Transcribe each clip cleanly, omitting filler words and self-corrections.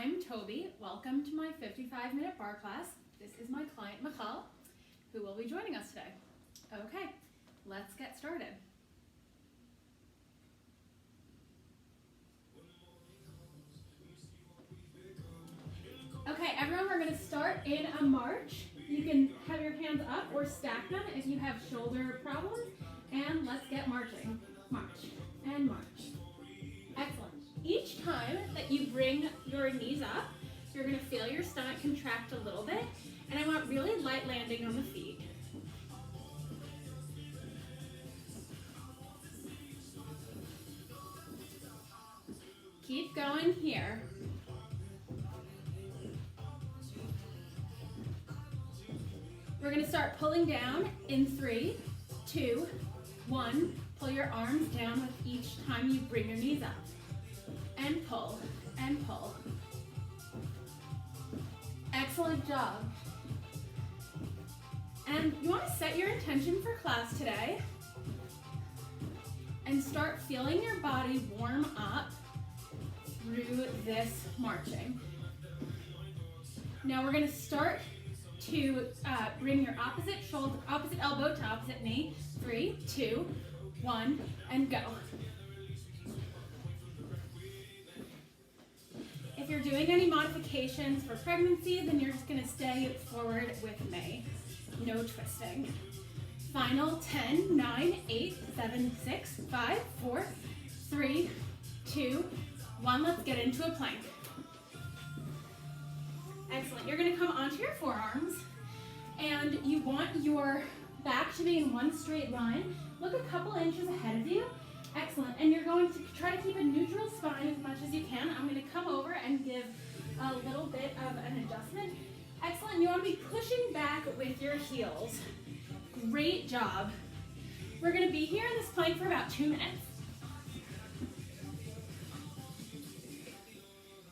I'm Toby. Welcome to my 55-minute barre class. This is my client, Michal, who will be joining us today. Okay, let's get started. Okay, everyone, we're going to start in a march. You can have your hands up or stack them if you have shoulder problems. And let's get marching. March and march. Excellent. Each time that you bring your knees up, you're going to feel your stomach contract a little bit. And I want really light landing on the feet. Keep going here. We're going to start pulling down in 3, 2, 1. Pull your arms down with each time you bring your knees up. And pull, and pull. Excellent job. And you want to set your intention for class today and start feeling your body warm up through this marching. Now we're going to start to bring your opposite elbow to opposite knee. 3, 2, 1, and go. If you're doing any modifications for pregnancy, then you're just going to stay forward with me. No twisting. Final 10, 9, 8, 7, 6, 5, 4, 3, 2, 1. Let's get into a plank. Excellent. You're going to come onto your forearms, and you want your back to be in one straight line. Look a couple inches ahead of you. Excellent. And you're going to try to keep a neutral spine as much as you can. I'm going to come over and give a little bit of an adjustment. Excellent. You want to be pushing back with your heels. Great job. We're going to be here in this plank for about 2 minutes.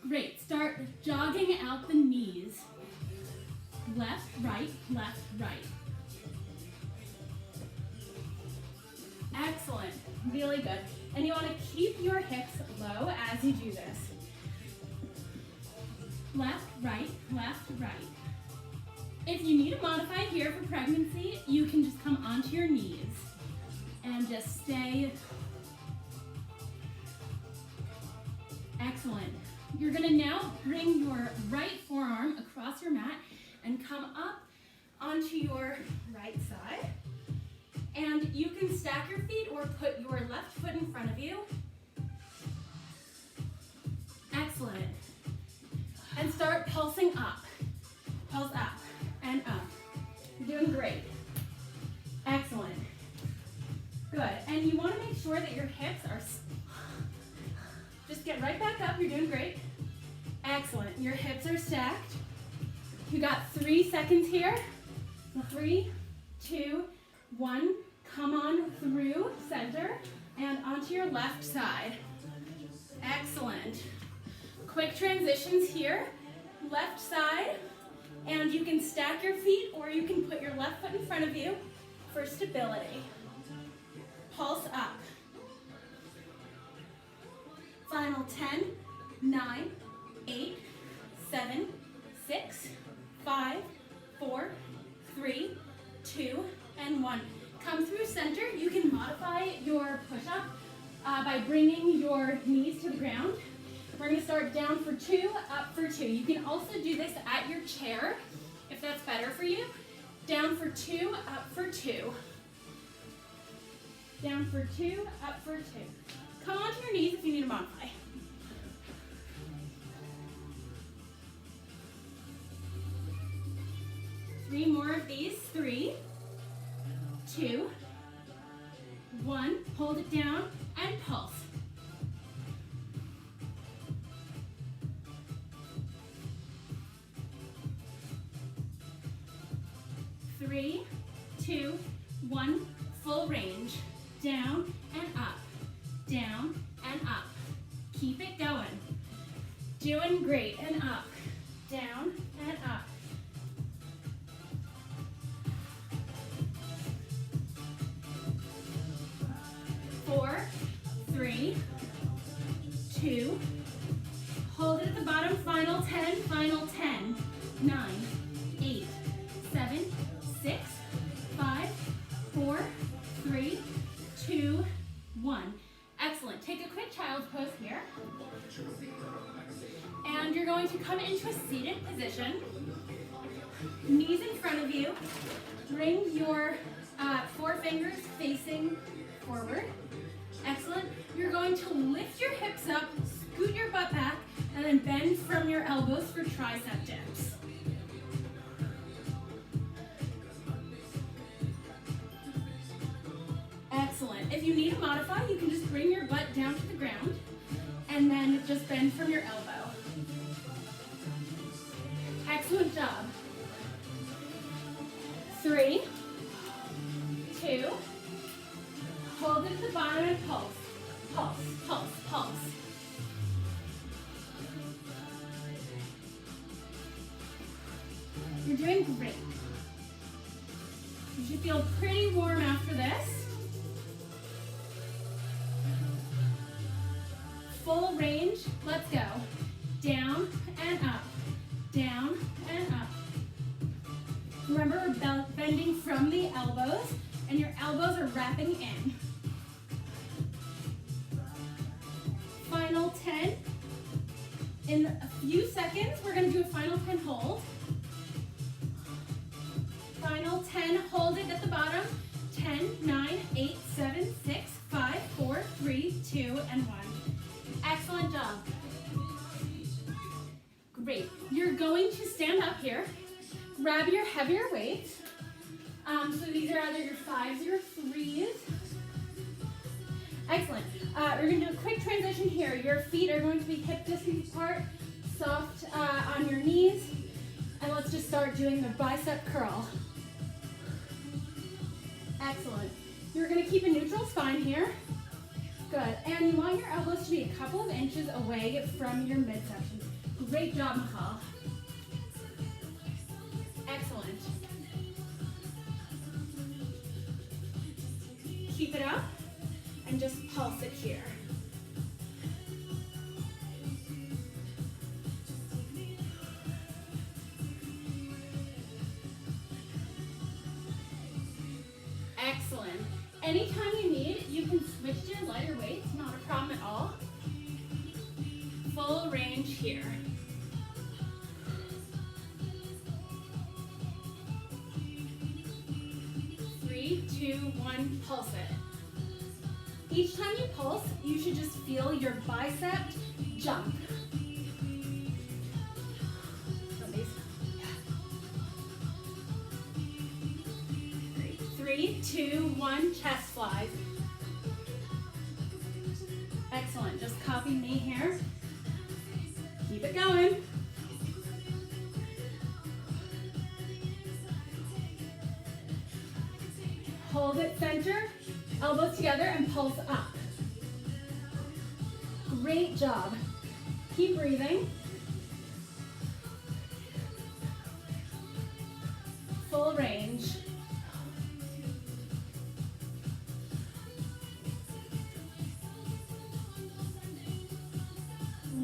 Great. Start jogging out the knees. Left, right, left, right. Excellent. Really good. And you want to keep your hips low as you do this. Left, right, left, right. If you need to modify here for pregnancy, you can just come onto your knees and just stay. Excellent. You're going to now bring your right forearm across your mat and come up onto your right side. And you can stack your feet or put your left foot in front of you. Excellent. And start pulsing up. Pulse up and up. You're doing great. Excellent. Good. And you want to make sure that your hips are... Just get right back up. You're doing great. Excellent. Your hips are stacked. You got 3 seconds here. 3, 2, 1. Come on through center and onto your left side. Excellent. Quick transitions here. Left side. And you can stack your feet or you can put your left foot in front of you for stability. Pulse up. Final 10, 9, 8, 7, 6, 5, 4, 3, 2, and 1. Come through center. You can modify your push-up by bringing your knees to the ground. We're going to start down for 2, up for 2. You can also do this at your chair if that's better for you. Down for 2, up for 2. Down for 2, up for 2. Come onto your knees if you need to modify. Three more of these. 3, 2, 1. Hold it down and pulse. 3, 2, 1. Full range. Down and up. Down and up. Keep it going. Doing great. And up. Down and up. 4, 3, 2. Hold it at the bottom Final 10, final 10. 9, 8, 7, 6, 5, 4, 3, 2, 1. Excellent. Take a quick child's pose here. And you're going to come into a seated position. Knees in front of you. Bring your forefingers facing forward. Excellent. You're going to lift your hips up, scoot your butt back, and then bend from your elbows for tricep dips. Excellent. If you need to modify, you can just bring your butt down to the ground and then just bend from your elbow. Excellent job. 3, 2, hold it at the bottom and pulse. Pulse, pulse, pulse. You're doing great. You should feel pretty warm after this. Full range, let's go. Down and up, down and up. Remember, we're bending from the elbows, and your elbows are wrapping in. Final 10. In a few seconds, we're going to do a final 10 hold. Final 10, hold it at the bottom. 10, 9, 8, 7, 6, 5, 4, 3, 2, and 1. Excellent job. Great. You're going to stand up here, grab your heavier weights. So these are either your 5s or your 3s. Excellent. We're going to do a quick transition here. Your feet are going to be hip distance apart, soft on your knees. And let's just start doing the bicep curl. Excellent. You're going to keep a neutral spine here. Good. And you want your elbows to be a couple of inches away from your midsection. Great job, Michal. Excellent. Keep it up and just pulse it here. Excellent. Anytime you need, you can switch to your lighter weights, not a problem at all. Full range here. Three, 2, 1, pulse it. Each time you pulse, you should just feel your bicep jump. 3, 2, 1, chest flies. Excellent. Just copy me here. Keep it going. Hold it center, elbows together, and pulse up. Great job. Keep breathing. Full range.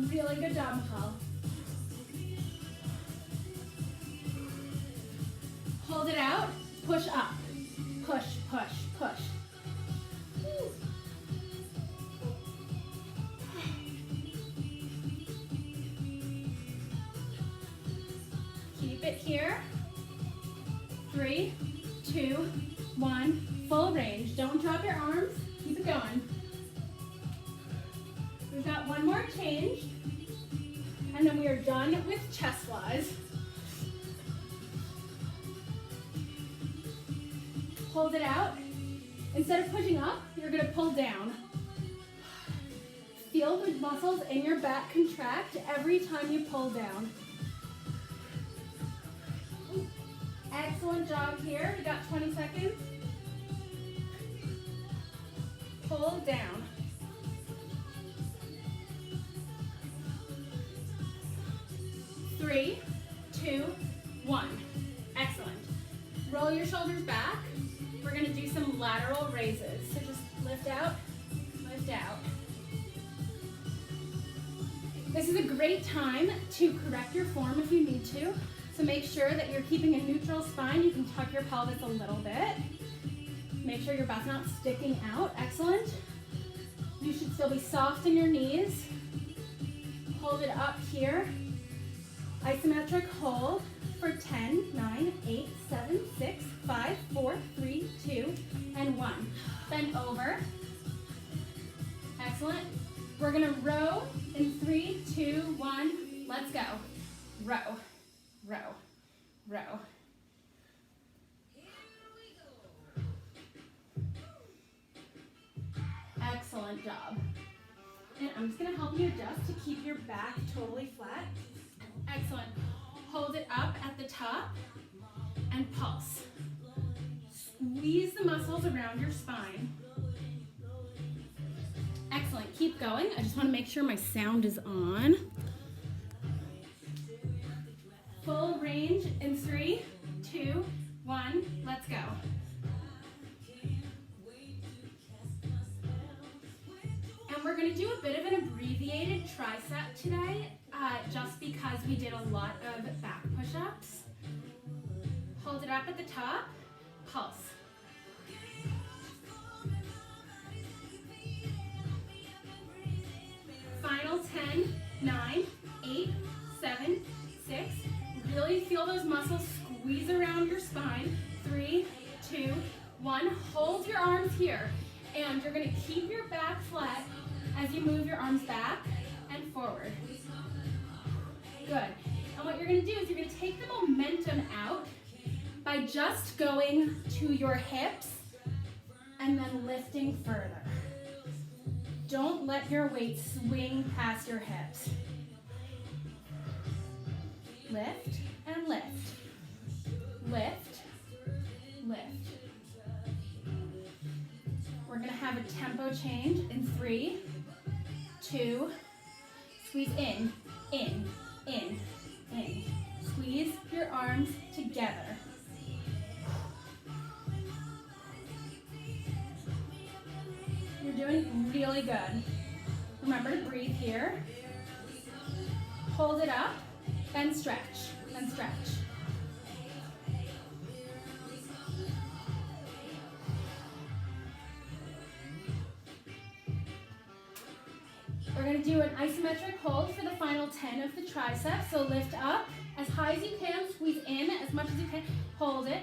Really good job, Michal. Hold it out, push up. Push, push, push. Keep it here. 3, 2, 1, full range. Don't drop your arms, keep it going. We've got one more change, and then we are done with chest flies. Hold it out. Instead of pushing up, you're going to pull down. Feel the muscles in your back contract every time you pull down. Excellent job here. We got 20 seconds. Pull down. 3, 2, 1. Excellent. Roll your shoulders back. We're going to do some lateral raises. So just lift out, lift out. This is a great time to correct your form if you need to. So make sure that you're keeping a neutral spine. You can tuck your pelvis a little bit. Make sure your butt's not sticking out. Excellent. You should still be soft in your knees. Hold it up here. Isometric hold for 10, 9, 8, 7, 6, 5, 4, 3, 2, and 1. Bend over. Excellent. We're gonna row in 3, 2, 1. Let's go. Row, row, row. Excellent job. And I'm just gonna help you adjust to keep your back totally flat. Excellent. Hold it up at the top and pulse. Squeeze the muscles around your spine. Excellent. Keep going. I just want to make sure my sound is on. Full range in 3, 2, 1. Let's go. And we're going to do a bit of an abbreviated tricep today, just because we did a lot of back push-ups. Hold it up at the top, pulse. Final 10, 9, 8, 7, 6. Really feel those muscles squeeze around your spine. 3, 2, 1. Hold your arms here. And you're going to keep your back flat as you move your arms back and forward. Good. And what you're going to do is you're going to take the momentum out by just going to your hips and then lifting further. Don't let your weight swing past your hips. Lift and lift. Lift, lift. We're going to have a tempo change in 3, 2, squeeze in, in, in, in. Squeeze your arms together. You're doing really good. Remember to breathe here. Hold it up and stretch, and stretch. We're going to do an isometric hold for the final 10 of the triceps. So lift up as high as you can, squeeze in as much as you can. Hold it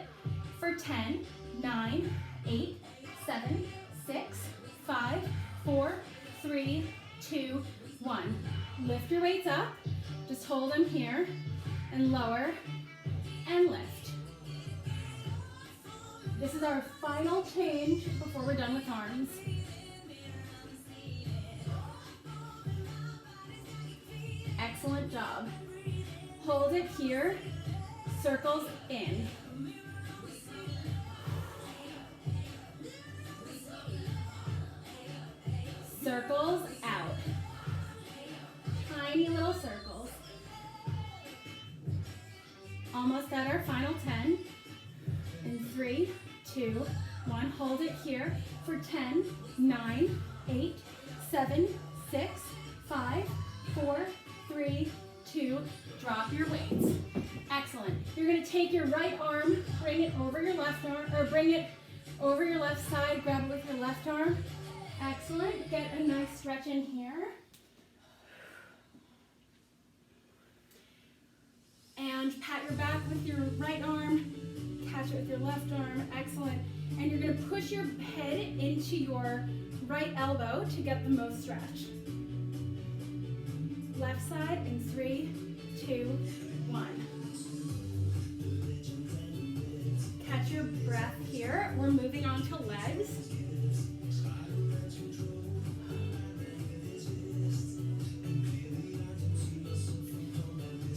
for 10, 9, 8, 7, 6, 5, 4, 3, 2, 1. Lift your weights up. Just hold them here and lower and lift. This is our final change before we're done with arms. Excellent job. Hold it here, circles in. Circles out. Tiny little circles. Almost at our final 10. In 3, 2, 1. Hold it here for 10, 9, 8, 7, 6, 5, 4, 3, 2, drop your weights. Excellent. You're going to take your right arm, bring it over your left arm, or bring it over your left side, grab it with your left arm. Excellent. Get a nice stretch in here. And pat your back with your right arm, catch it with your left arm. Excellent. And you're going to push your head into your right elbow to get the most stretch. Left side in 3, 2, 1. Catch your breath here. We're moving on to legs.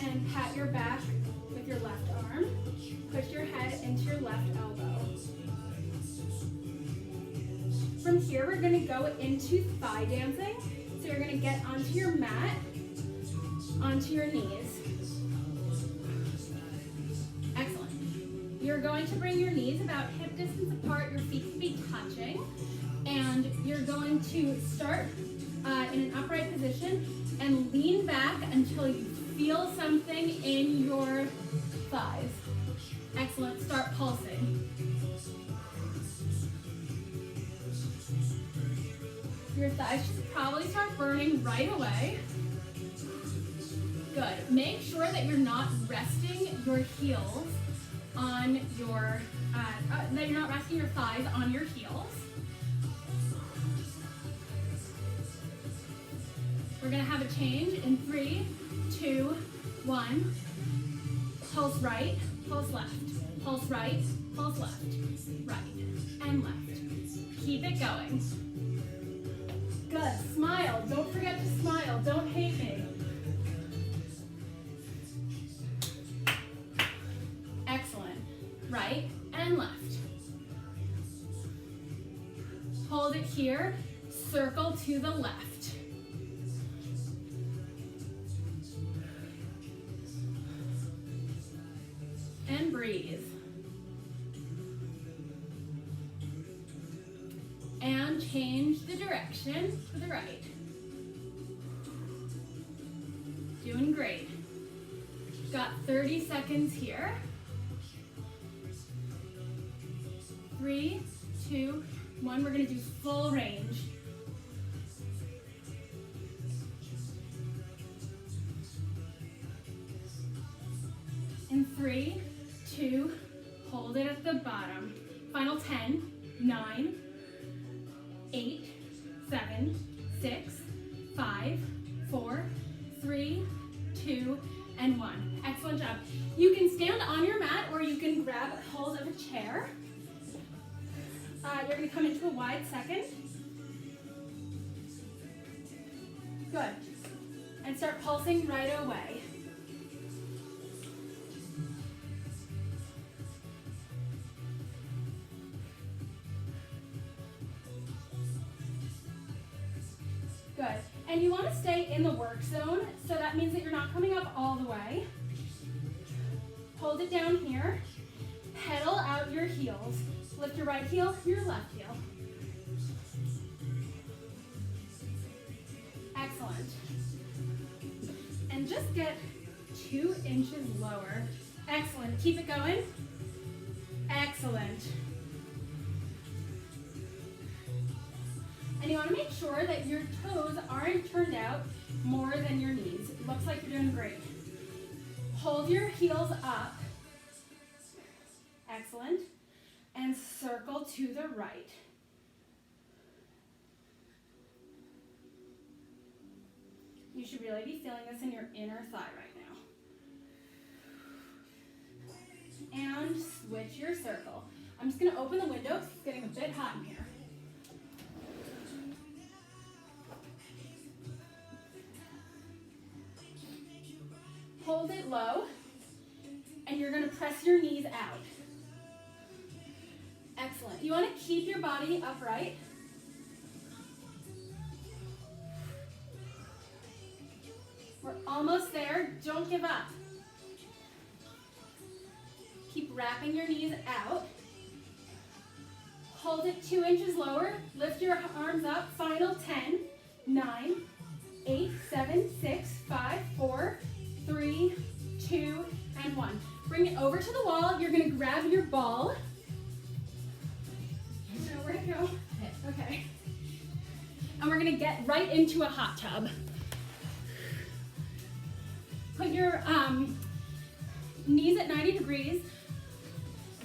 And pat your back with your left arm. Push your head into your left elbow. From here, we're going to go into thigh dancing. So you're going to get onto your mat, onto your knees. Excellent. You're going to bring your knees about hip distance apart. Your feet can be touching. And you're going to start in an upright position and lean back until you feel something in your thighs. Excellent. Start pulsing. Your thighs should probably start burning right away. Good. Make sure that you're not resting your heels on your, that you're not resting your thighs on your heels. We're gonna have a change in 3, 2, 1. Pulse right, pulse left. Pulse right, pulse left. Right and left. Keep it going. Good. Smile. Don't forget to smile. Don't hate me. Excellent. Right and left. Hold it here. Circle to the left. And breathe. And change the direction to the right. Doing great. Got 30 seconds here. 3, 2, 1. We're going to do full range. In 3, 2, hold it at the bottom. Final 10, 9, 8, 7, 6, 5, 4, 3, 2, and 1. Excellent job. You can stand on your mat or you can grab hold of a chair. You're going to come into a wide second. Good. And start pulsing right away. Good. And you want to stay in the work zone, so that means that you're not coming up all the way. Hold it down here. Pedal out your heels. Lift your right heel, your left heel. Excellent. And just get 2 inches lower. Excellent. Keep it going. Excellent. And you want to make sure that your toes aren't turned out more than your knees. It looks like you're doing great. Hold your heels up. Excellent. And circle to the right. You should really be feeling this in your inner thigh right now. And switch your circle. I'm just going to open the window because it's getting a bit hot in here. Hold it low, and you're going to press your knees out. Excellent. You want to keep your body upright. We're almost there. Don't give up. Keep wrapping your knees out. Hold it 2 inches lower. Lift your arms up. Final 10, 9, 8, 7, 6, 5, 4, 3, 2, and 1. Bring it over to the wall. You're going to grab your ball. You know where to go? Okay. And we're going to get right into a hot tub. Put your knees at 90 degrees.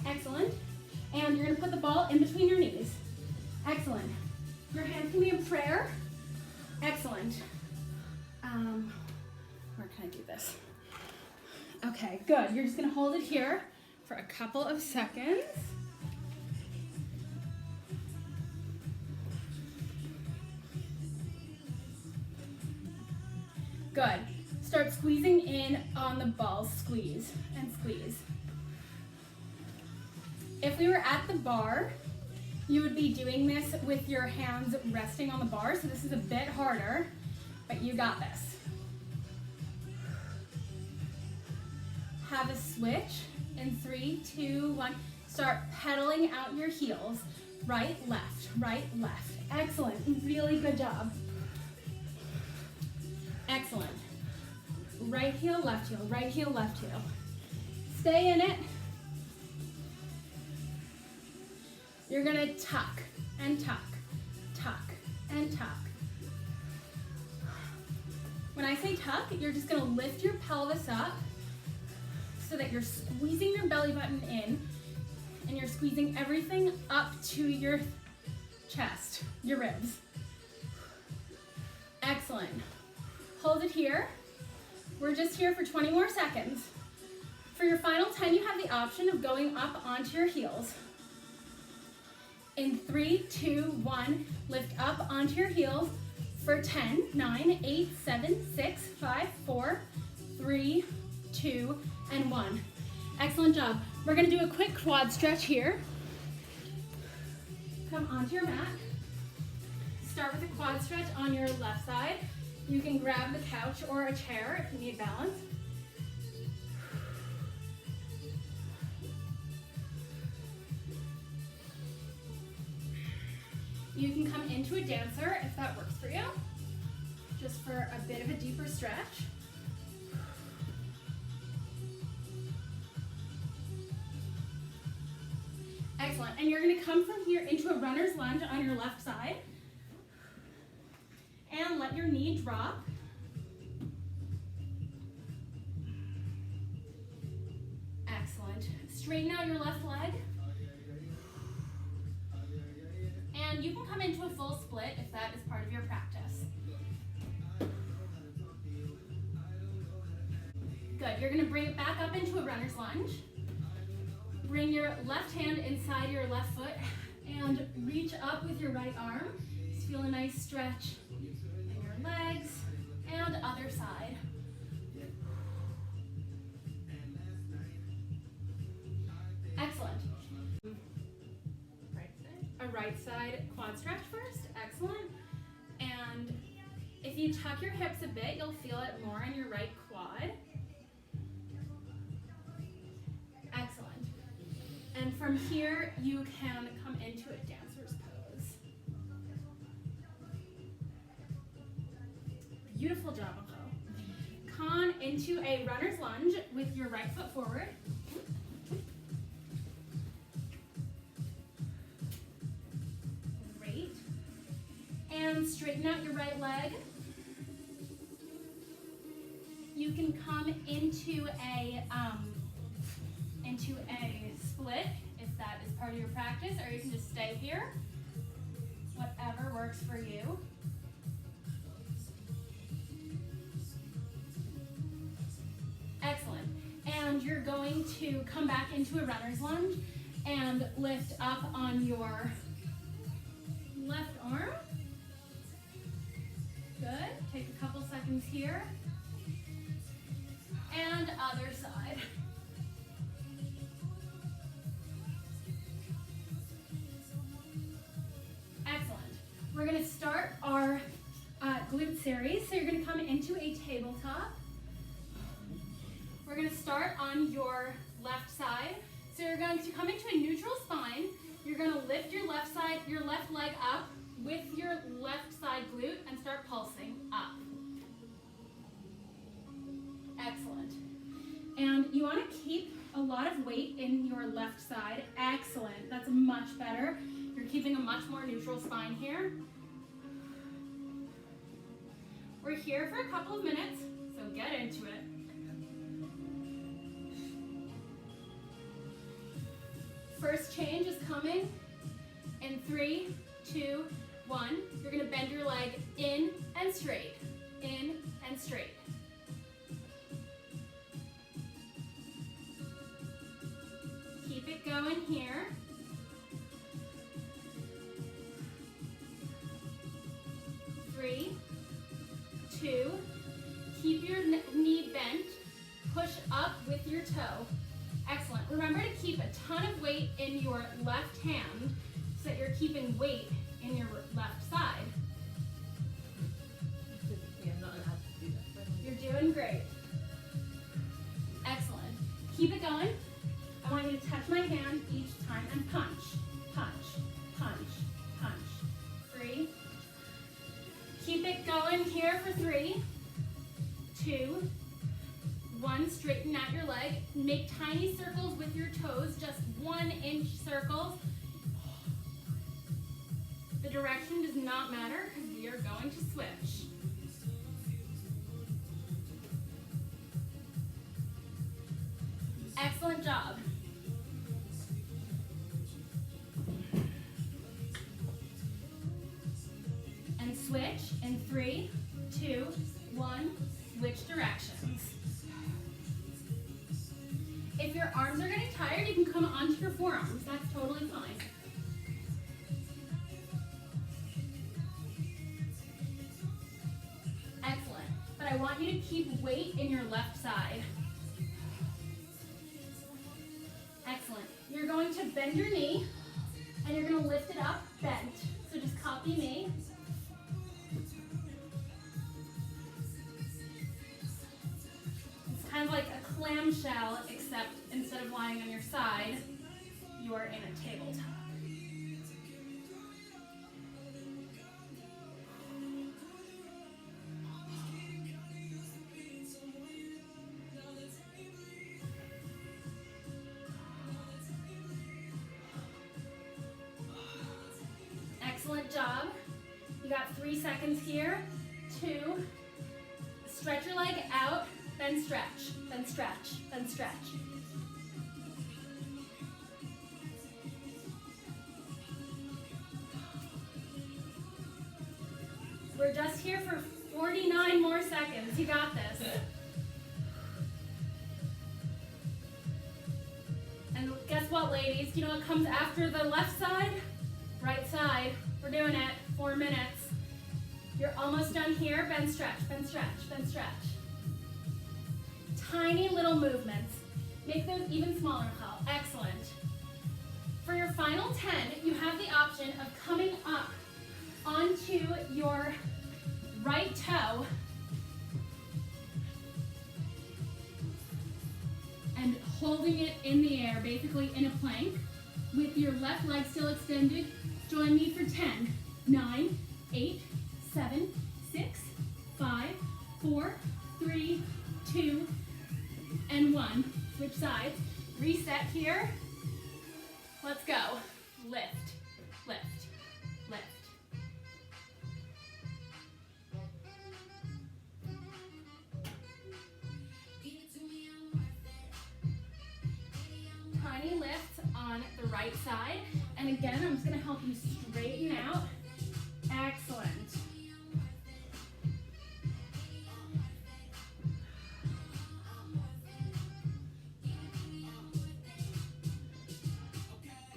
Excellent. And you're going to put the ball in between your knees. Excellent. Your hands can be in prayer. Excellent. Where can I do this? Okay, good. You're just going to hold it here for a couple of seconds. Good. Start squeezing in on the ball. Squeeze and squeeze. If we were at the bar, you would be doing this with your hands resting on the bar, so this is a bit harder, but you got this. Have a switch in 3, 2, 1. Start pedaling out your heels. Right, left, right, left. Excellent. Really good job. Excellent. Right heel, left heel, right heel, left heel. Stay in it. You're gonna tuck and tuck, tuck and tuck. When I say tuck, you're just gonna lift your pelvis up so that you're squeezing your belly button in and you're squeezing everything up to your chest, your ribs. Excellent. Hold it here. We're just here for 20 more seconds. For your final 10, you have the option of going up onto your heels. In 3, 2, 1, lift up onto your heels for 10, 9, 8, 7, 6, 5, 4, 3, 2, and 1. Excellent job. We're gonna do a quick quad stretch here. Come onto your mat. Start with a quad stretch on your left side. You can grab the couch or a chair if you need balance. You can come into a dancer if that works for you, just for a bit of a deeper stretch. Excellent, and you're gonna come from here into a runner's lunge on your left side, and let your knee drop. Excellent. Straighten out your left leg. And you can come into a full split if that is part of your practice. Good, you're gonna bring it back up into a runner's lunge. Bring your left hand inside your left foot and reach up with your right arm. Just feel a nice stretch in your legs and other side. Excellent. A right side quad stretch first, excellent. And if you tuck your hips a bit, you'll feel it more in your right quad. Excellent. And from here, you can come into a dancer's pose. Beautiful job, Nicole. Come into a runner's lunge with your right foot forward. And straighten out your right leg. You can come into a split if that is part of your practice, or you can just stay here. Whatever works for you. Excellent. And you're going to come back into a runner's lunge and lift up on your left arm. Good. Take a couple seconds here. And other side. Excellent. We're going to start our glute series. So you're going to come into a tabletop. We're going to start on your left side. So you're going to come into a neutral spine. You're going to lift your left side, your left leg up with your left side glute and start pulsing up. Excellent. And you want to keep a lot of weight in your left side. Excellent. That's much better. You're keeping a much more neutral spine here. We're here for a couple of minutes, so get into it. First change is coming in 3, 2, 1. You're going to bend your leg in and straight, in and straight. Keep it going here. Three, 2, keep your knee bent, push up with your toe. Excellent. Remember to keep a ton of weight in your left hand so that you're keeping weight in your left side. I'm not allowed to do that. You're doing great. Excellent. Keep it going. I want you to touch my hand each time and punch, punch, punch, punch. 3. Keep it going here for 3, 2, 1. Straighten out your leg. Make tiny circles with your toes, just 1-inch circles. The direction does not matter because we are going to switch. Excellent job. And switch in 3, 2, 1, switch directions. If your arms are getting tired, you can come onto your forearms. That's totally fine. Excellent. But I want you to keep weight in your left side. Excellent. You're going to bend your knee, and you're going to lift it up, bent. So just copy me. It's kind of like a clamshell, except instead of lying on your side, you are in a tabletop. Excellent job. You got 3 seconds here. 2, stretch your leg out, then stretch, then stretch, then stretch. We're just here for 49 more seconds. You got this. And guess what, ladies? You know what comes after the left side? Right side. We're doing it. 4 minutes. You're almost done here. Bend, stretch, bend, stretch, bend, stretch. Tiny little movements. Make those even smaller, Hal. Excellent. For your final 10, you have the option of coming up onto your right toe and holding it in the air, basically in a plank, with your left leg still extended. Join me for 10, 9, 8, 7, 6, 5, 4, 3, 2, and 1. Switch sides. Reset here. Let's go. Lift, lift, lift. Tiny lifts on the right side. And again, I'm just going to help you straighten out. Excellent.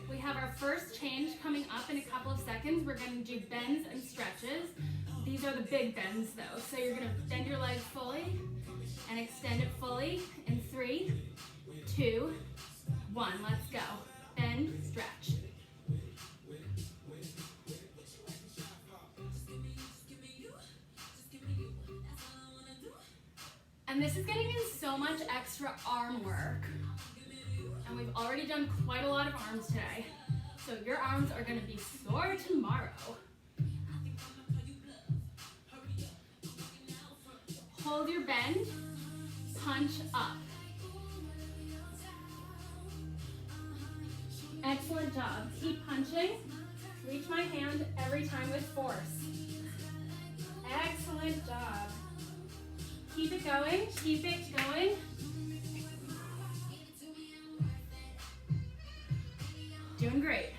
We have our first change coming up in a couple of seconds. We're going to do bends and stretches. These are the big bends though. So you're going to bend your leg fully and extend it fully in 3, 2, 1. Let's go. Bend, stretch. And this is getting in so much extra arm work. And we've already done quite a lot of arms today. So your arms are going to be sore tomorrow. Hold your bend, punch up. Excellent job. Keep punching. Reach my hand every time with force. Excellent job. Keep it going. Keep it going. Doing great.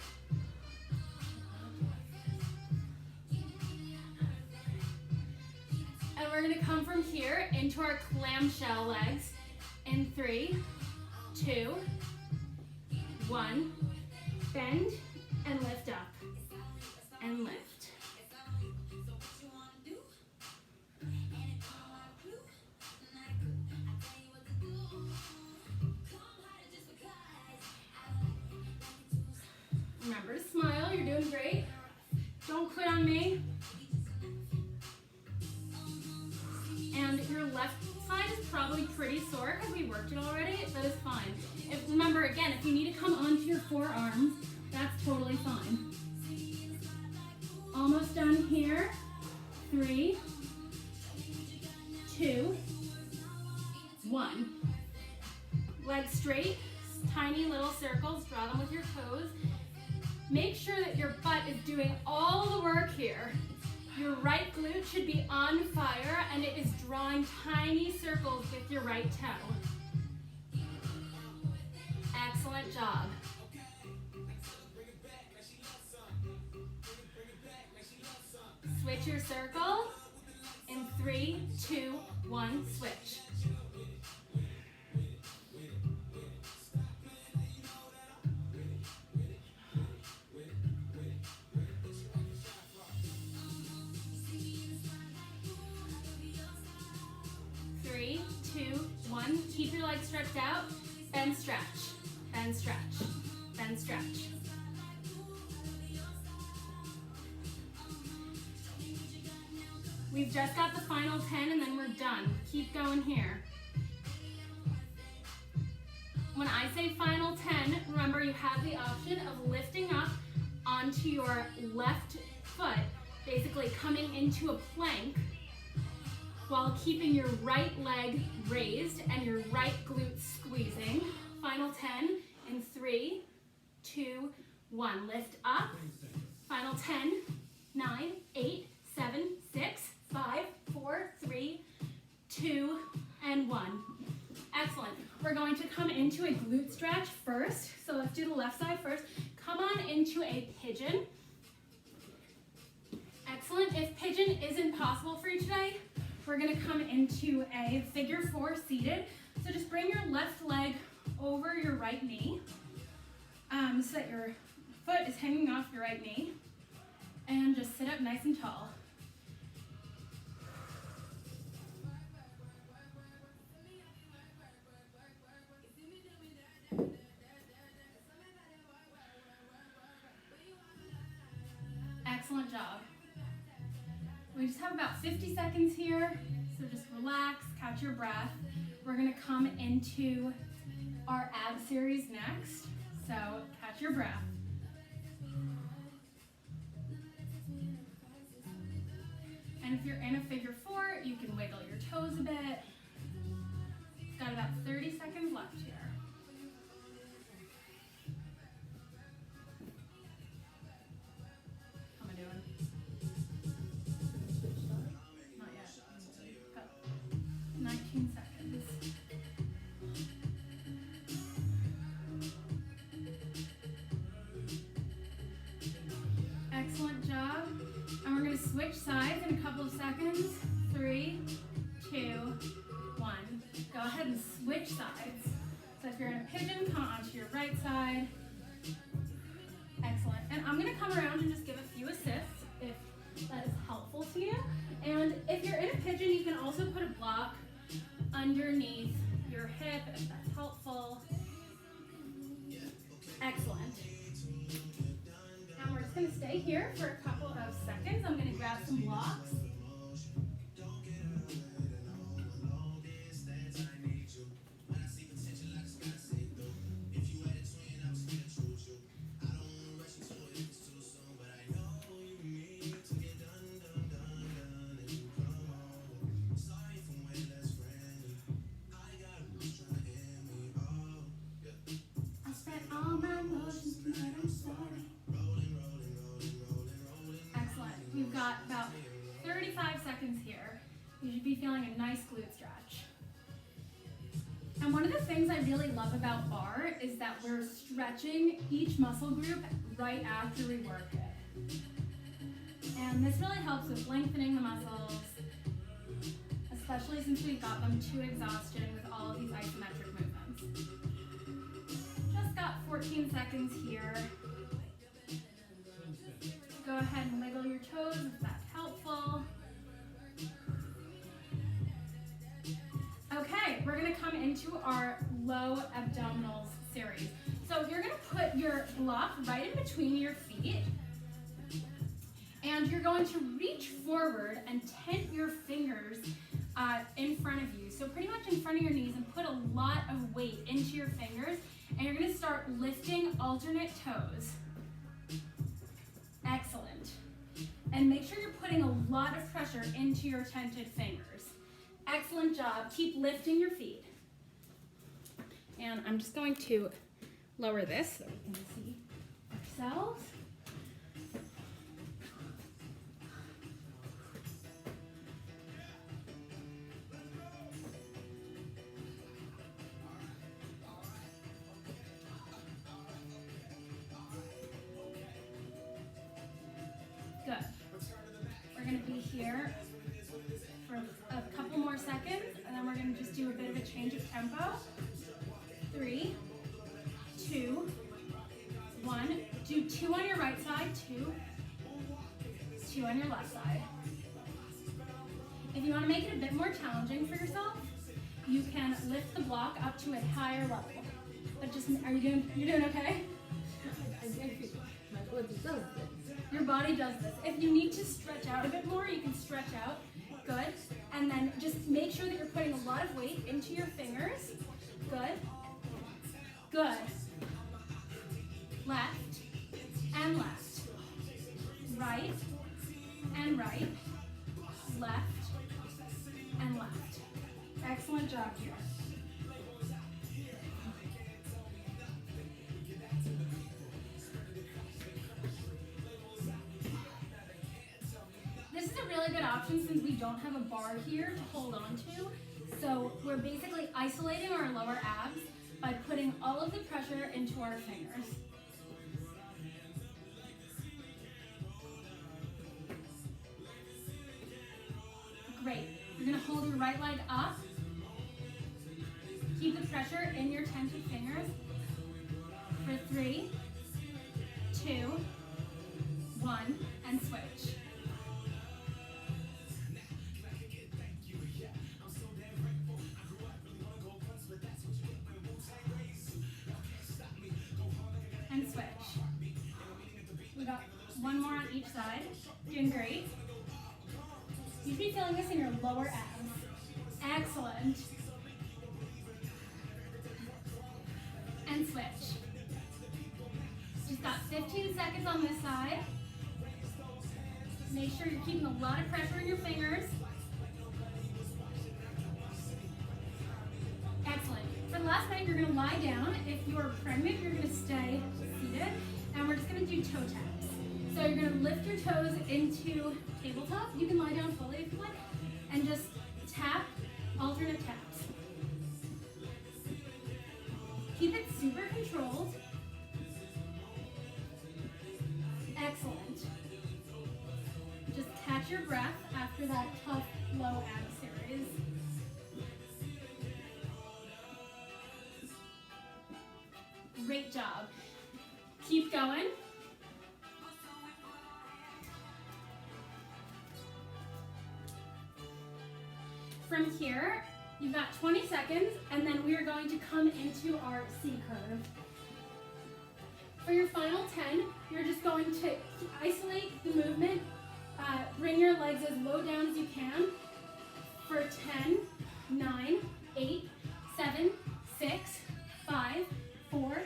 And we're going to come from here into our clamshell legs in 3, 2, 1. Bend and lift up and lift. Remember to smile, you're doing great. Don't quit on me. And your left side is probably pretty sore because we worked it already. That is fine. Remember, again, if you need to come onto your forearms, that's totally fine. Almost done here. 3, 2, legs straight, tiny little circles, draw them with your toes. Make sure that your butt is doing all the work here. Your right glute should be on fire and it is drawing tiny circles with your right toe. Excellent job. Switch your circle in 3, 2, 1, switch. Keep your legs stretched out, bend, stretch, bend, stretch, bend, stretch. We've just got the final 10 and then we're done. Keep going here. When I say final 10, remember you have the option of lifting up onto your left foot, basically coming into a plank, while keeping your right leg raised and your right glute squeezing. Final 10 in 3, 2, 1. Lift up. Final 10, 9, 8, 7, 6, 5, 4, 3, 2, and 1. Excellent. We're going to come into a glute stretch first. So let's do the left side first. Come on into a pigeon. Excellent. If pigeon isn't possible for you today, we're going to come into a figure 4 seated. So just bring your left leg over your right knee so that your foot is hanging off your right knee. And just sit up nice and tall. Excellent job. We just have about 50 seconds here, so just relax, catch your breath. We're gonna come into our ab series next, so catch your breath. And if you're in a figure 4, you can wiggle your toes a bit. Got about 30 seconds left here. How am I doing? Not yet. Got 19 seconds. Excellent job. And we're going to switch sides in a couple of seconds. 3, 2, 1. Go ahead and switch sides. So if you're in a pigeon, come onto your right side. Excellent. And I'm going to come around and just give a few assists if that is helpful to you. And if you're in a pigeon, you can also put a block underneath your hip if that's helpful. Excellent. And we're just going to stay here for a couple of seconds. I'm going to grab some blocks. You've got about 35 seconds here. You should be feeling a nice glute stretch. And one of the things I really love about Barre is that we're stretching each muscle group right after we work it. And this really helps with lengthening the muscles, especially since we've got them to exhaustion with all of these isometric movements. Just got 14 seconds here. Go ahead and wiggle your toes if that's helpful. Okay, we're gonna come into our low abdominals series. So you're gonna put your block right in between your feet, and you're going to reach forward and tent your fingers in front of you. So pretty much in front of your knees, and put a lot of weight into your fingers, and you're gonna start lifting alternate toes. Excellent. And make sure you're putting a lot of pressure into your tented fingers. Excellent job. Keep lifting your feet. And I'm just going to lower this so we can see ourselves. Good. We're going to be here for a couple more seconds, and then we're going to just do a bit of a change of tempo. 3, 2, 1. Do 2 on your right side, 2, 2 on your left side. If you want to make it a bit more challenging for yourself, you can lift the block up to a higher level. But just, you're doing okay? My body does this. Your body does this. If you need to stretch out a bit more, you can stretch out. Good. And then just make sure that you're putting a lot of weight into your fingers. Good. Good. Left and left. Right and right. Left and left. Excellent job here. This is a really good option since we don't have a bar here to hold on to. So we're basically isolating our lower abs by putting all of the pressure into our fingers. Great. You're going to hold your right leg up. Keep the pressure in your tented fingers for 3, 2, 1, and switch. And switch. We got one more on each side. Doing great. You should be feeling this in your lower abs. Excellent. And switch. Just got 15 seconds on this side. Make sure you're keeping a lot of pressure in your fingers. Excellent. For the last night, you're going to lie down. If you're pregnant, you're going to stay seated. And we're just going to do toe taps. So you're going to lift your toes into tabletop. You can lie down fully if you like. And just tap, alternate taps. Keep it super controlled. Excellent. Just catch your breath after that tough low ab series. Great job. Keep going. From here, you've got 20 seconds, and then we are going to come into our C curve. For your final 10, you're just going to isolate the movement. Bring your legs as low down as you can for 10, 9, 8, 7, 6, 5, 4,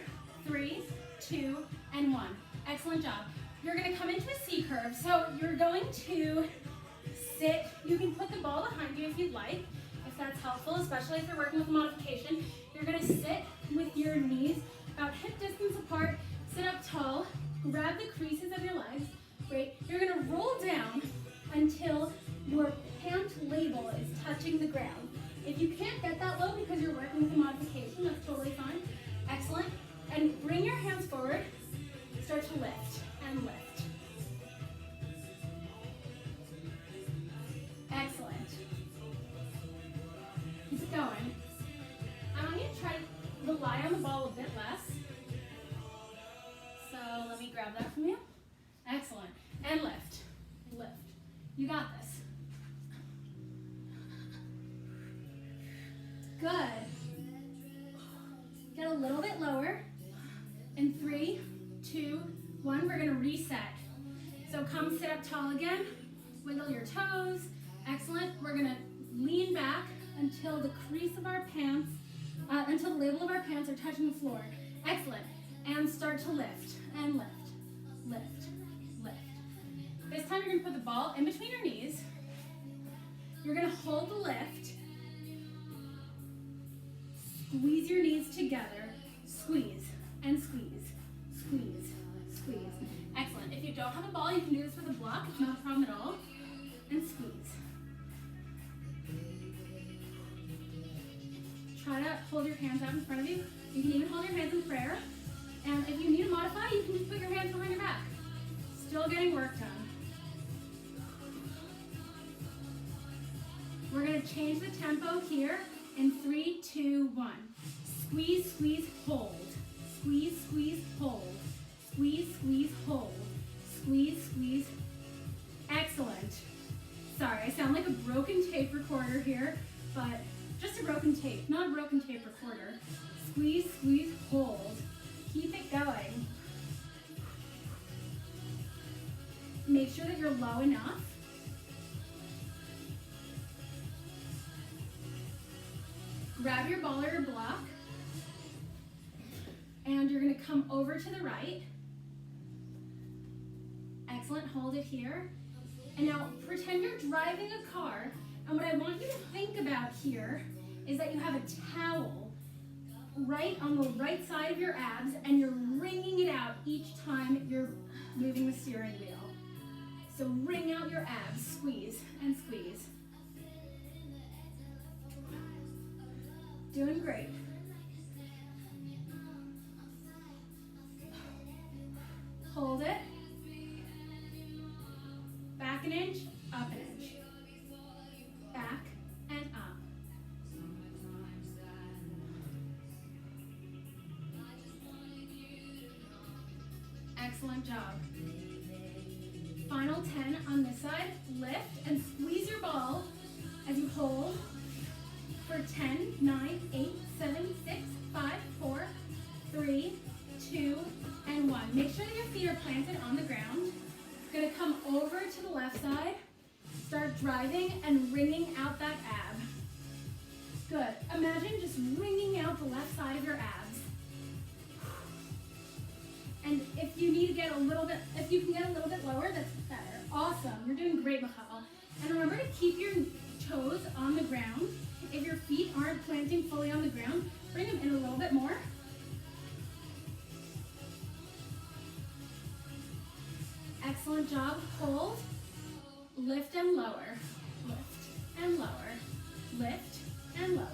3, 2, and 1. Excellent job. You're going to come into a C curve. So you're going to sit. You can put the ball behind you if you'd like, if that's helpful, especially if you're working with a modification. You're going to sit with your knees about hip distance apart. Sit up tall. Grab the creases of your legs. Great. You're going to roll down until your pant label is touching the ground. If you can't get that low because you're working with a modification, that's totally fine. Excellent. And bring your hands forward. Start to lift and lift. Excellent. Keep it going. I want you to try to rely on the ball a bit less. So let me grab that from you. Excellent. And lift. Lift. You got this. Good. Get a little bit lower. In 3, 2, 1, we're going to reset. So come sit up tall again. Wiggle your toes. Excellent. We're going to lean back until the crease of our pants, until the label of our pants are touching the floor. Excellent. And start to lift. And lift. Lift. Lift. This time you're going to put the ball in between your knees. You're going to hold the lift. Squeeze your knees together. Squeeze and squeeze, squeeze, squeeze. Excellent. If you don't have a ball, you can do this with a block. It's not a problem at all. And squeeze. Try to hold your hands out in front of you. You can even hold your hands in prayer. And if you need to modify, you can just put your hands behind your back. Still getting work done. We're going to change the tempo here in 3, 2, 1. Squeeze, squeeze, hold. Squeeze, squeeze, hold. Squeeze, squeeze, hold. Squeeze, squeeze. Excellent. Sorry, I sound like a broken tape recorder here, but just a broken tape, not a broken tape recorder. Squeeze, squeeze, hold. Keep it going. Make sure that you're low enough. Grab your ball or your block, and you're going to come over to the right. Excellent, hold it here. And now pretend you're driving a car, and what I want you to think about here is that you have a towel right on the right side of your abs, and you're wringing it out each time you're moving the steering wheel. So wring out your abs, squeeze and squeeze. Doing great. Hold it. Back an inch, up an inch. Back and up. Excellent job. Final 10 on this side. Lift and squeeze your ball as you hold for 10, 9, 8, 7, 6, 5, 4, 3, 2, and 1. Make sure that your feet are planted on the ground. You're going to come over to the left side. Start driving and wringing out that ab. Good. Imagine just wringing out the left side of your abs. And if you need to get a little bit, if you can get a little bit lower, that's better. Awesome. You're doing great, Michal. And remember to keep your toes on the ground. If your feet aren't planting fully on the ground, bring them in a little bit more. Excellent job. Hold. Lift and lower. Lift and lower. Lift and lower.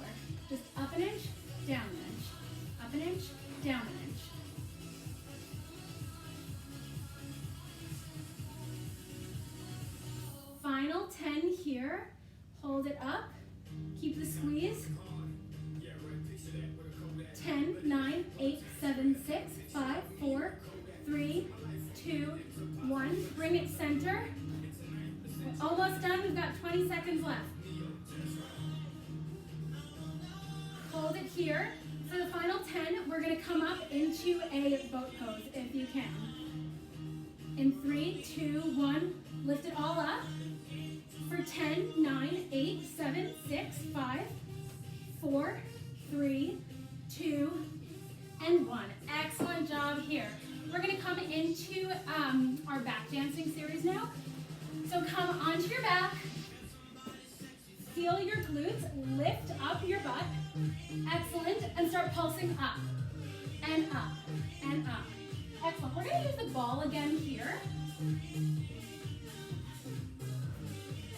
Just up an inch, down an inch. Up an inch, down an inch. Final 10 here. Hold it up. Keep the squeeze. 10, 9, 8, 7, 6, 5, 4, 3, 2, 1. Bring it center. Almost done. We've got 20 seconds left. Hold it here. For the final 10, we're going to come up into a boat pose if you can. In 3, 2, 1. Lift it all up. For 10, 9, 8, 7, 6, 5, 4, 3, 2, and 1. Excellent job here. We're going to come into our back dancing series now. So come onto your back. Feel your glutes. Lift up your butt. Excellent. And start pulsing up and up and up. Excellent. We're going to use the ball again here.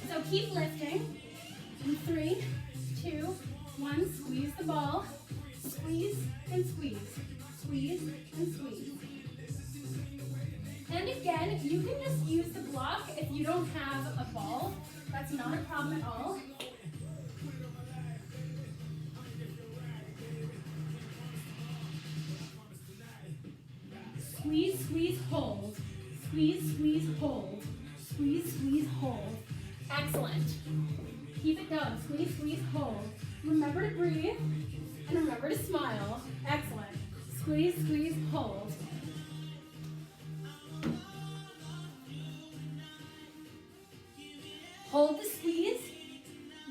So keep lifting. In 3, 2, 1. Squeeze the ball. Squeeze and squeeze. Squeeze and squeeze. And again, you can just use the block if you don't have a ball. That's not a problem at all. Squeeze, squeeze, hold. Squeeze, squeeze, hold. Squeeze, squeeze, hold. Excellent. Keep it going. Squeeze, squeeze, hold. Remember to breathe and remember to smile. Excellent. Squeeze, squeeze, hold. Hold the squeeze.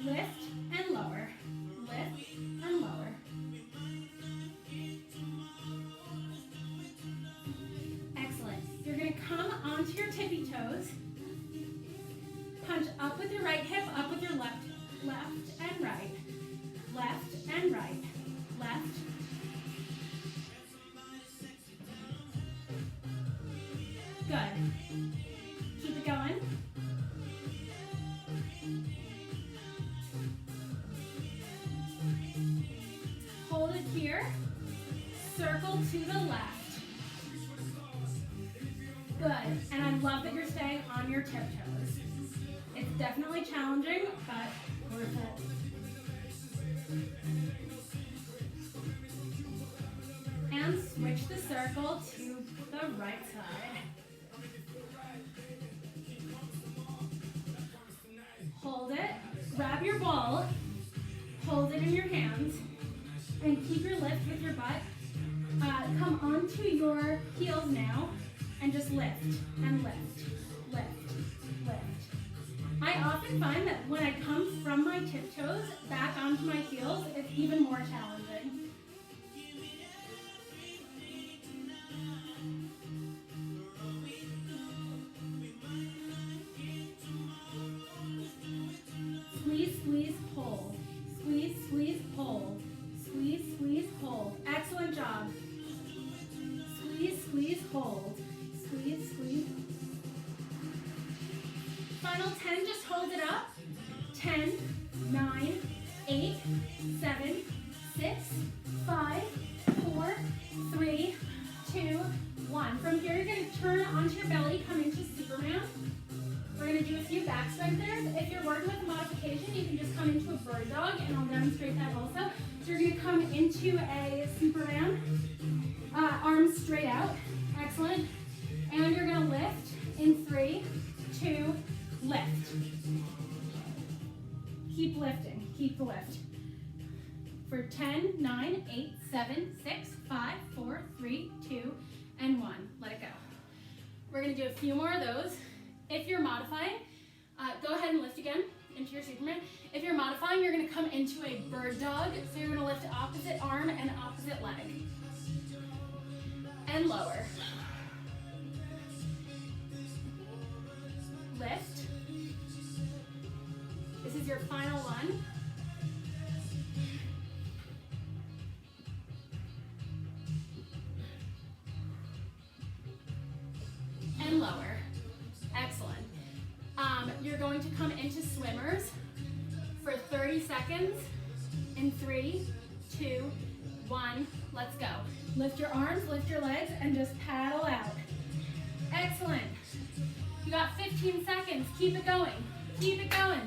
Lift and lower. Lift and lower. Excellent. You're going to come onto your tippy toes. Punch up with your right hip, up with your left. Left and right. Left and right. Left here, circle to the left. Good, and I love that you're staying on your tiptoes. It's definitely challenging, but worth it. And switch the circle to the right side. Hold it, grab your ball, hold it in your hands, and keep your lift with your butt. Come onto your heels now, and just lift, and lift, lift, lift. I often find that when I come from my tiptoes back onto my heels, it's even more challenging. Squeeze, squeeze, pull. Squeeze, squeeze, pull. Squeeze, squeeze, hold. Excellent job. Squeeze, squeeze, hold. Squeeze, squeeze. Final 10, just hold it up. 10, 9, 8, 7, 6, 5, 4, 3, 2, 1. From here, you're going to turn onto your belly, come into Superman. We're going to do a few back strengtheners. If you're working with a modification, you can just come into a bird dog, and I'll demonstrate that also. So you're going to come into a Superman, arms straight out. Excellent. And you're going to lift in 3, 2, lift. Keep lifting. Keep the lift. For 10, 9, 8, 7, 6, 5, 4, 3, 2, and 1. Let it go. We're going to do a few more of those. If you're modifying, go ahead and lift again into your Superman. If you're modifying, you're going to come into a bird dog. So you're going to lift opposite arm and opposite leg. And lower. Lift. This is your final one. And lower. Excellent. You're going to come into swimmers for 30 seconds in 3, 2, 1. Let's go. Lift your arms, lift your legs, and just paddle out. Excellent. You got 15 seconds. Keep it going. Keep it going.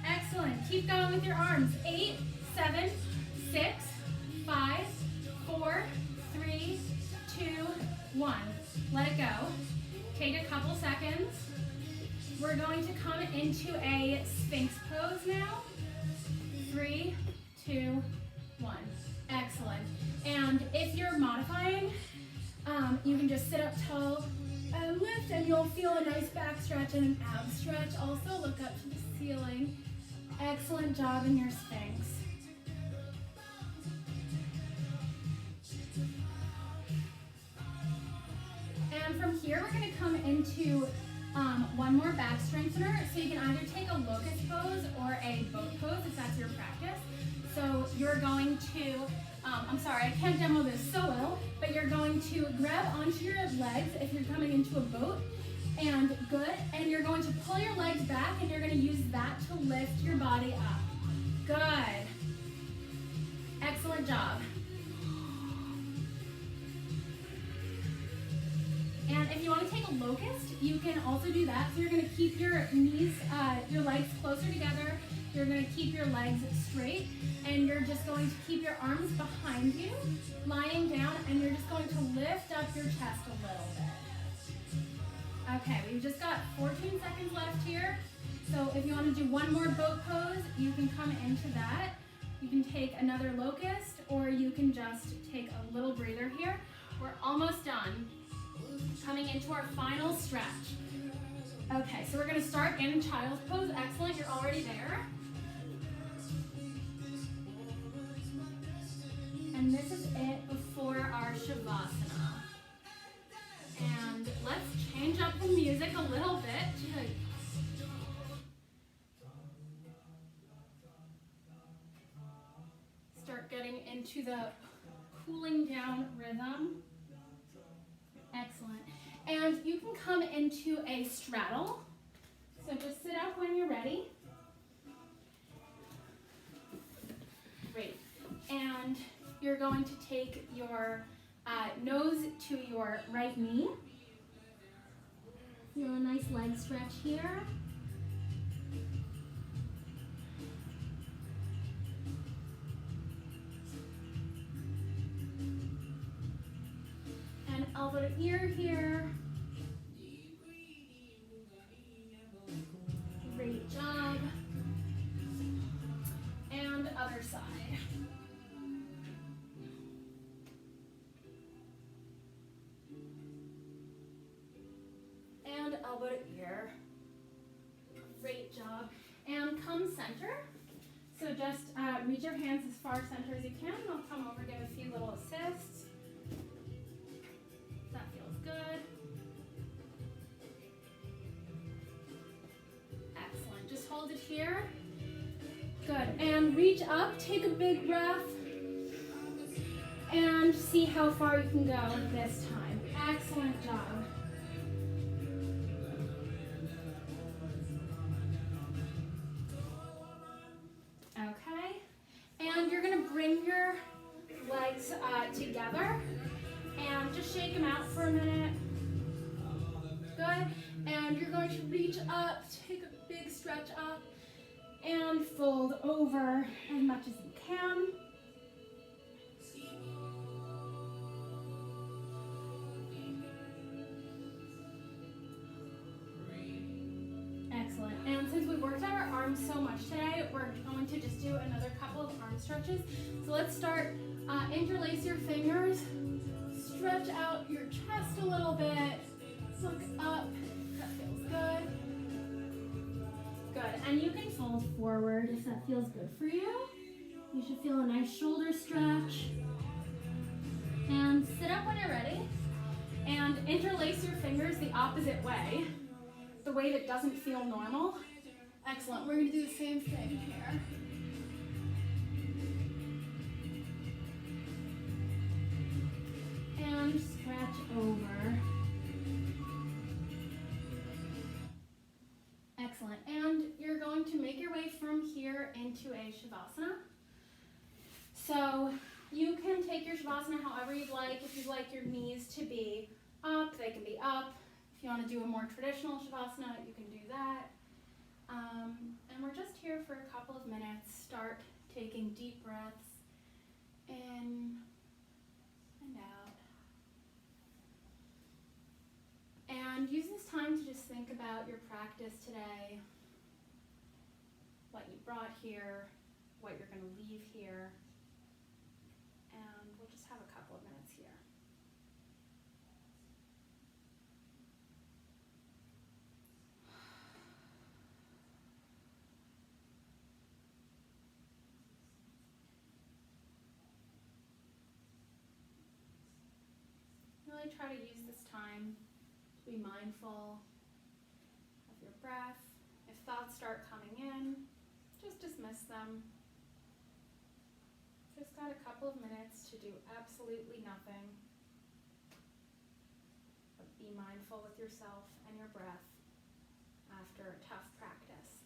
Excellent. Keep going with your arms. 8, 7, 6, 5, 4, 3, 2, 1. Let it go. Take a couple seconds. We're going to come into a Sphinx pose now. 3, 2, 1. Excellent. And if you're modifying, you can just sit up tall and lift, and you'll feel a nice back stretch and an ab stretch. Also, look up to the ceiling. Excellent job in your Sphinx. And from here, we're going to come into one more back strengthener. So you can either take a locust pose or a boat pose if that's your practice. So you're going to, I'm sorry, I can't demo this so well, but you're going to grab onto your legs if you're coming into a boat, and good, and you're going to pull your legs back, and you're going to use that to lift your body up. Good. Excellent job. And if you want to take a locust, you can also do that. So you're going to keep your knees, your legs closer together. You're going to keep your legs straight, and you're just going to keep your arms behind you, lying down, and you're just going to lift up your chest a little bit. Okay, we've just got 14 seconds left here. So if you want to do one more boat pose, you can come into that. You can take another locust, or you can just take a little breather here. We're almost done. Coming into our final stretch. Okay, so we're going to start in child's pose. Excellent, you're already there. And this is it before our Shavasana. And let's change up the music a little bit. Start getting into the cooling down rhythm. Excellent. And you can come into a straddle. So just sit up when you're ready. Great. And you're going to take your nose to your right knee. Feel a nice leg stretch here. And elbow to ear here. Great job. And other side. And elbow to ear. Great job. And come center. So just reach your hands as far center as you can. I'll come over, give a few little assists. That feels good. Excellent. Just hold it here. Good. And reach up. Take a big breath. And see how far you can go this time. Excellent job. Okay. And you're going to bring your legs together and just shake them out for a minute. Good. And you're going to reach up, take a big stretch up, and fold over as much as you can. Excellent. And since we worked on our arms so much today, we're going to just do another couple of arm stretches. So let's start, interlace your fingers, stretch out your chest a little bit, look up, that feels good. Good, and you can fold forward if that feels good for you. You should feel a nice shoulder stretch. And sit up when you're ready, and interlace your fingers the opposite way. The way that doesn't feel normal. Excellent. We're going to do the same thing here. And stretch over. Excellent. And you're going to make your way from here into a Shavasana. So you can take your Shavasana however you'd like. If you'd like your knees to be up, they can be up. If you want to do a more traditional Shavasana, you can do that. And we're just here for a couple of minutes. Start taking deep breaths in and out. And use this time to just think about your practice today, what you brought here, what you're going to leave here. And we'll just have a couple of minutes here. Really try to use this time to be mindful of your breath. If thoughts start coming in, just dismiss them. Just got a couple of minutes to do absolutely nothing, but be mindful with yourself and your breath after a tough practice.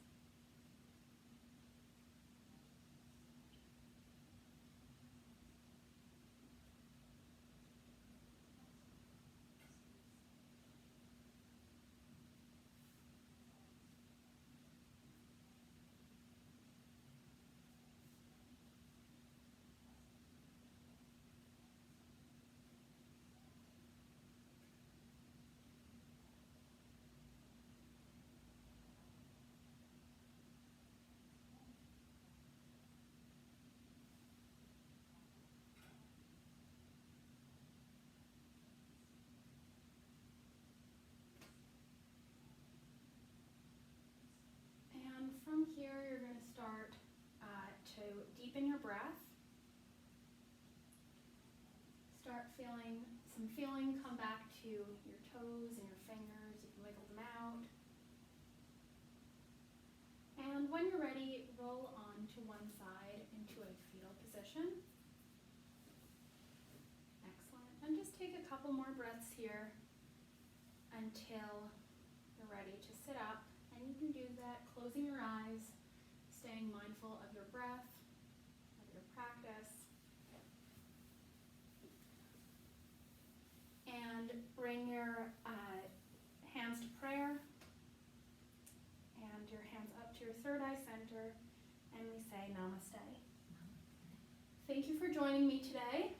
From here, you're going to start to deepen your breath. Start feeling some feeling come back to your toes and your fingers. You can wiggle them out. And when you're ready, roll on to one side into a fetal position. Excellent. And just take a couple more breaths here until you're ready to sit up. And you can do that closing your eyes, staying mindful of your breath, of your practice. send your hands up to your third eye center, and we say namaste. Thank you for joining me today.